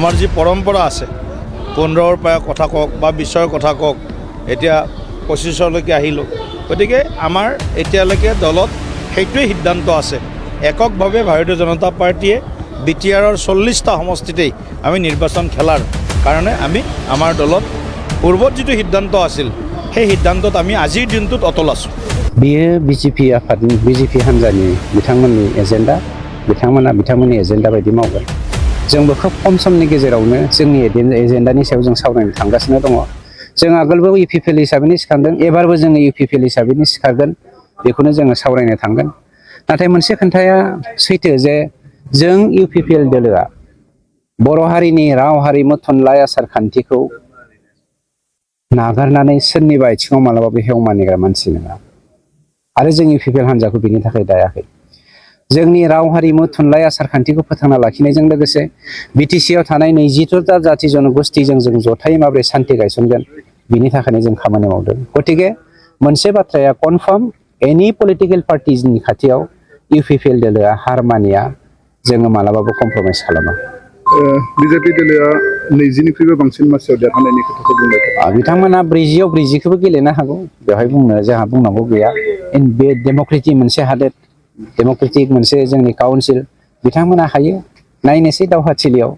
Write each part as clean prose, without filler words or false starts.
আমাৰ যি পৰম্পৰা আছে 15ৰ পৰা কথা কওক বা 20ৰ কথা কওক এতিয়া 25লৈকে আহিলোঁ গতিকে আমাৰ এতিয়ালৈকে দলত সেইটোৱে সিদ্ধান্ত আছে এককভাৱে ভাৰতীয় জনতা পাৰ্টিয়ে বিটিআৰৰ 40টা সমষ্টিতেই আমি নিৰ্বাচন খেলাৰ কাৰণে আমি আমাৰ দলত পূৰ্বত যিটো সিদ্ধান্ত আছিল সেই সিদ্ধান্তত আমি আজিৰ দিনটোত অটল আছোঁ बियो बिजेपि आफादनि बिजेपि हान्जानि बिथांमोननि एजेन्डा बिथांमोननि एजेन्डा बायदि मावगोन जोंबो खोब खम समनि गेजेरावनो जोंनि एजेन्डानि सायाव जों सावरायनो थांगासिनो दङ जों आगोलबो इउपिपिएल हिसाबैनो सिखांदों एबारबो जोङो इउपिपिएल हिसाबैनो सिखारगोन बेखौनो जोङो सावरायनो थांगोन नाथाय मोनसे खोथाया सैथो जे जों इउपिपिएल दोलोआ बर' हारिनि राव हारिमु थुनलाइ आसार खान्थिखौ नागारनानै सोरनिबा आथिङाव मालाबाबो हेव मानिग्रा मानसि नङा आरो जों इउपिपिएल हान्जाखौ बिनि थाखाय दायाखै जोंनि राव हारिमु थुनलाइ आसार खान्थिखौ फोथांना लाखिनायजों लोगोसे बिटिसिआव थानाय 22टा जाति जनगोष्ठीजों जों जथायै माबोरै सान्थि गायसनगोन बिनि थाखायनो जों खामानि मावदों गतिके मोनसे बाथ्राया कनफार्म एनि पलिटिकेल पार्टिनि खाथियाव इउपिपिएल दोलोआ हार मानिया जोङो मालाबाबो कमप्रमाइज खालामा बिजेपि दोलोआ 20निख्रुइबो बांसिन मासियाव देरहानायनि खोथाखौ बुंबाय बिथांमोना 40आव 40खौबो गेलेनो हागौ बेवहाय जोंहा बुंनांगौ गैया बे डेम'क्रेटिक मोनसे हादोर डेम'क्रेटिक मोनसे जोंनि काउन्सिल बिथांमोना हायो नायनोसै दावहाथिलियाव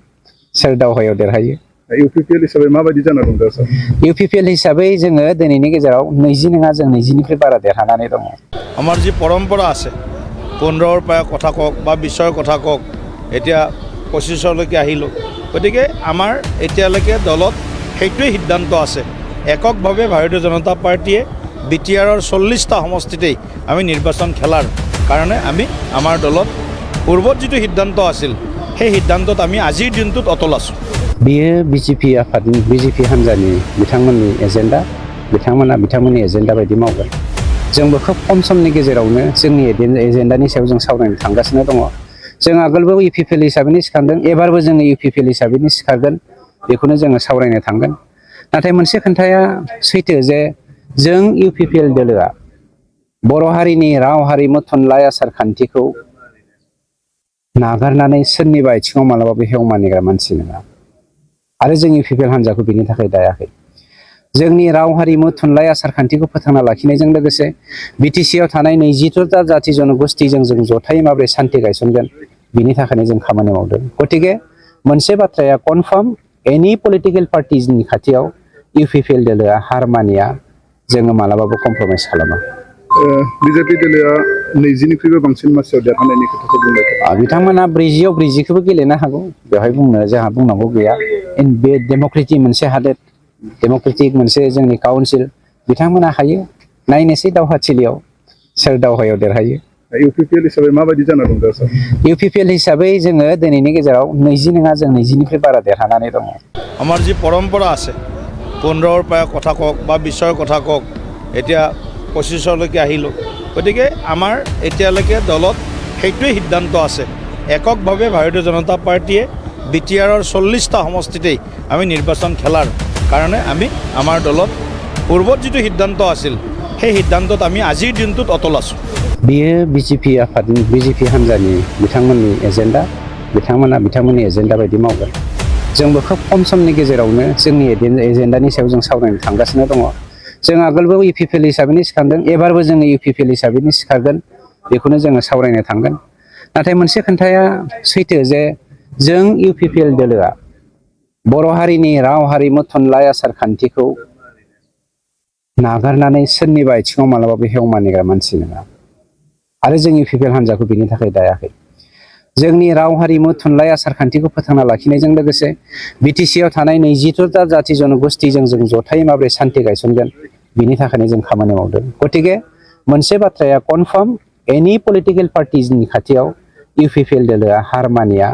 सोर दावहायाव देरहायो इउपिपिएल हिसाबै माबायदि जाना दं दा सार इउपिपिएल हिसाबै जोङो दिनैनि गेजेराव 20 नङा जों 20निफ्राय बारा देरहानानै दङ আমাৰ যি পৰম্পৰা আছে 15ৰ পৰা কথা কওক বা 20ৰ কথা কওক এতিয়া 25লৈকে আহিলোঁ গতিকে আমাৰ এতিয়ালৈকে দলত সেইটোৱে সিদ্ধান্ত আছে এককভাৱে ভাৰতীয় জনতা পাৰ্টিয়ে বিটিআৰৰ 40টা সমষ্টিতেই আমি নিৰ্বাচন খেলাৰ কাৰণে আমি আমাৰ দলত পূৰ্বত যিটো সিদ্ধান্ত আছিল সেই সিদ্ধান্তত আমি আজিৰ দিনটোত অটল আছোঁ बियो बिजेपि आफादनि बिजेपि हान्जानि बिथांमोननि एजेन्डा बिथांमोननि एजेन्डा बायदि मावगोन जोंबो खोब खम समनि गेजेरावनो जोंनि एजेन्डानि सायाव जों सावरायनो थांगासिनो दङ जों आगोलबो इउपिपिएल हिसाबैनो सिखांदों एबारबो जोङो इउपिपिएल हिसाबैनो सिखारगोन बेखौनो जोङो सावरायनो थांगोन नाथाय मोनसे खोथाया सैथो जे जों इउपिपिएल दोलोआ बर' हारिनि राव हारिमु थुनलाइ आसार खान्थिखौ नागारनानै सोरनिबा आथिङाव मालाबाबो हेव मानिग्रा मानसि नङा आरो जों इउपिपिएल हान्जाखौ बिनि थाखाय दायाखै जोंनि राव हारिमु थुनलाइ आसार खान्थिखौ फोथांना लाखिनायजों लोगोसे बिटिसिआव थानाय 22टा जाति जनगोष्ठीजों जों जथायै माबोरै सान्थि गायसनगोन बिनि थाखायनो जों खामानि मावदों गतिके मोनसे बाथ्राया कनफार्म एनि पलिटिकेल पार्टिनि खाथियाव इउपिपिएल दोलोआ हार मानिया जोङो मालाबाबो कमप्रमाइज खालामा बिजेपि दोलोआ 20निख्रुइबो बांसिन मासियाव देरहानायनि खोथाखौ बुंबाय बिथांमोना 40आव 40खौबो गेलेनो हागौ बेवहाय जोंहा बुंनांगौ गैया बे डेम'क्रेटिक मोनसे हादोर डेम'क्रेटिक मोनसे जोंनि काउन्सिल बिथांमोना हायो नायनोसै दावहाथिलियाव सोर दावहायाव देरहायो इउपिपिएल हिसाबै माबायदि जाना दं दा सार इउपिपिएल हिसाबै जोङो दिनैनि गेजेराव 20 नङा जों 20निफ्राय बारा देरहानानै दङ আমাৰ যি পৰম্পৰা আছে 15ৰ পৰা কথা কওক বা 20ৰ কথা কওক এতিয়া 25লৈকে আহিলোঁ গতিকে আমাৰ এতিয়ালৈকে দলত সেইটোৱে সিদ্ধান্ত আছে এককভাৱে ভাৰতীয় জনতা পাৰ্টিয়ে বিটিআৰৰ 40টা সমষ্টিতেই আমি নিৰ্বাচন খেলাৰ কাৰণে আমি আমাৰ দলত পূৰ্বত যিটো সিদ্ধান্ত আছিল সেই সিদ্ধান্তত আমি আজিৰ দিনটোত অটল আছোঁ बियो बिजेपि आफादनि बिजेपि हान्जानि बिथांमोननि एजेन्डा बिथांमोननि एजेन्डा बायदि मावगोन जोंबो खोब खम समनि गेजेरावनो जोंनि एजेन्डानि सायाव जों सावरायनो थांगासिनो दङ जों आगोलबो इउपिपिएल हिसाबैनो सिखांदों एबारबो जोङो इउपिपिएल हिसाबैनो सिखारगोन बेखौनो जोङो सावरायनो थांगोन नाथाय मोनसे खोथाया सैथो जे जों इउपिपिएल दोलोआ बर' हारिनि राव हारिमु थुनलाइ आसार खान्थिखौ नागारनानै सोरनिबा आथिङाव मालाबाबो हेव मानिग्रा मानसि नङा आरो जों इउपिपिएल हान्जाखौ बिनि थाखाय दायाखै जोंनि राव हारिमु थुनलाइ आसार खान्थिखौ फोथांना लाखिनायजों लोगोसे बिटिसिआव थानाय 22टा जाति जनगोष्ठीजों जों जथायै माबोरै सान्थि गायसनगोन बिनि थाखायनो जों खामानि मावदों गतिके मोनसे बाथ्राया कनफार्म एनि पलिटिकेल पार्टिनि खाथियाव इउपिपिएल दोलोआ हार मानिया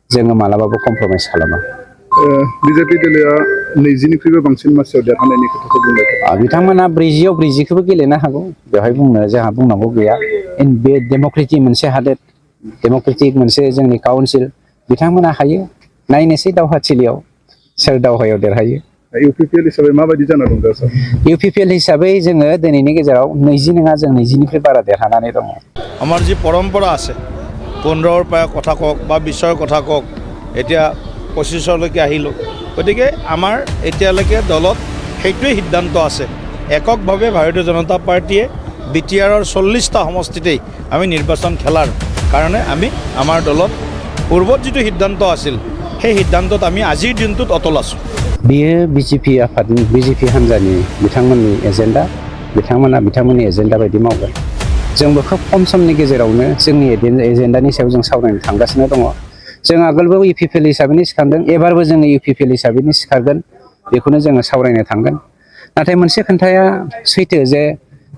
जोङो मालाबाबो कमप्रमाइज खालामा बिजेपि दोलोआ 20निख्रुइबो बांसिन मासियाव देरहानायनि खोथाखौ बुंबाय बिथांमोना 40आव 40खौबो गेलेनो हागौ बेवहाय जोंहा बुंनांगौ गैया बे डेम'क्रेटिक मोनसे हादोर डेम'क्रेटिक मोनसे जोंनि काउन्सिल बिथांमोना हायो नायनोसै दावहाथिलियाव सोर दावहायाव देरहायो इउपिपिएल हिसाबै माबायदि जाना दं दा सार इउपिपिएल हिसाबै जोङो दिनैनि गेजेराव 20 नङा जों 20निफ्राय बारा देरहानानै दङ আমাৰ যি পৰম্পৰা আছে 15ৰ পৰা কথা কওক বা 20ৰ কথা কওক এতিয়া 25লৈকে আহিলোঁ। গতিকে আমাৰ এতিয়ালৈকে দলত সেইটোৱেই সিদ্ধান্ত আছে, এককভাৱে ভাৰতীয় জনতা পাৰ্টীয়ে BTRৰ 40টা সমষ্টিতেই আমি নিৰ্বাচন খেলাৰ কাৰণে আমি আমাৰ দলত পূৰ্বত যিটো সিদ্ধান্ত আছিল সেই সিদ্ধান্তত আমি আজিৰ দিনটোত অটল আছোঁ। बियो BJP हान्जानि बिथांमोननि एजेन्डा, बिथांमोननि एजेन्डा बायदि मावगोन। जोंबो खोब खम समनि गेजेरावनो जोंनि एजेन्डानि सायाव जों सावरायनो थांगासिनो दङ। जों आगोलबो UPPL हिसाबैनो सिखारदों, एबारबो जोङो UPPL हिसाबैनो सिखारगोन, बेखौनो जोङो सावरायनो थांगोन। नाथाय मोनसे खोथाया सैथो जे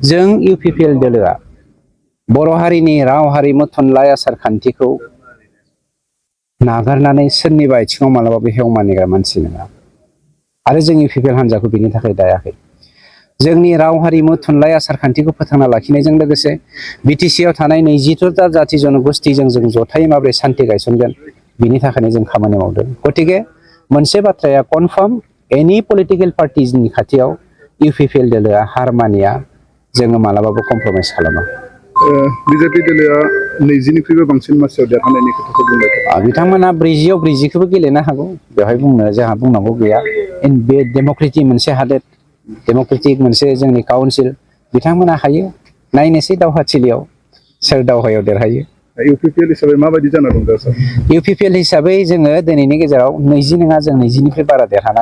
जों UPPL दोलोआ बर' हारिनि राव हारिमु थुनलाइ आसार खान्थिखौ नागारनानै सोरनिबा आथिङाव मालाबाबो हेव मानिग्रा मानसि नङा। आरो जों UPPL हान्जाखौ बिनि थाखाय दायाखै। जोंनि राव हारिमु थुनलाइ आसार खान्थिखौ फोथांना लाखिनायजों लोगोसे BTC आव थानाय 22टा जाथि जनगोष्ठीजों जों जथायै माबोरै सान्थि गायसनगोन बिनि थाखायनो जों खामानि मावदों। गतिके मोनसे बाथ्राया कनफार्म, एनि पलिटिकेल पार्टिजनि खाथियाव UPPL दोलोआ हार मानिया, जोङो मालाबाबो कमप्रमाइज खालामा। BJP दोलोआ 20निख्रुइबो बांसिन मासियाव देरहानायनि खोथाखौ बुंबाय थादों। बिथांमोना 40आव 40खौबो गेलेनो हागौ, बेवहाय जोंहा बुंनांगौ गैया। बे डेम'क्रेटिक मोनसे हादोर, डेम'क्रेटिक मोनसे जोंनि काउन्सिल, बिथांमोना हायो। नायनोसै दावहाथिलियाव सोर दावहायाव देरहायो। UPPL हिसाबै माबायदि जाना दं दा सार? UPPL हिसाबै जोङो दिनैनि गेजेराव 20 नङा, जों 20निफ्राय बारा देरहानाय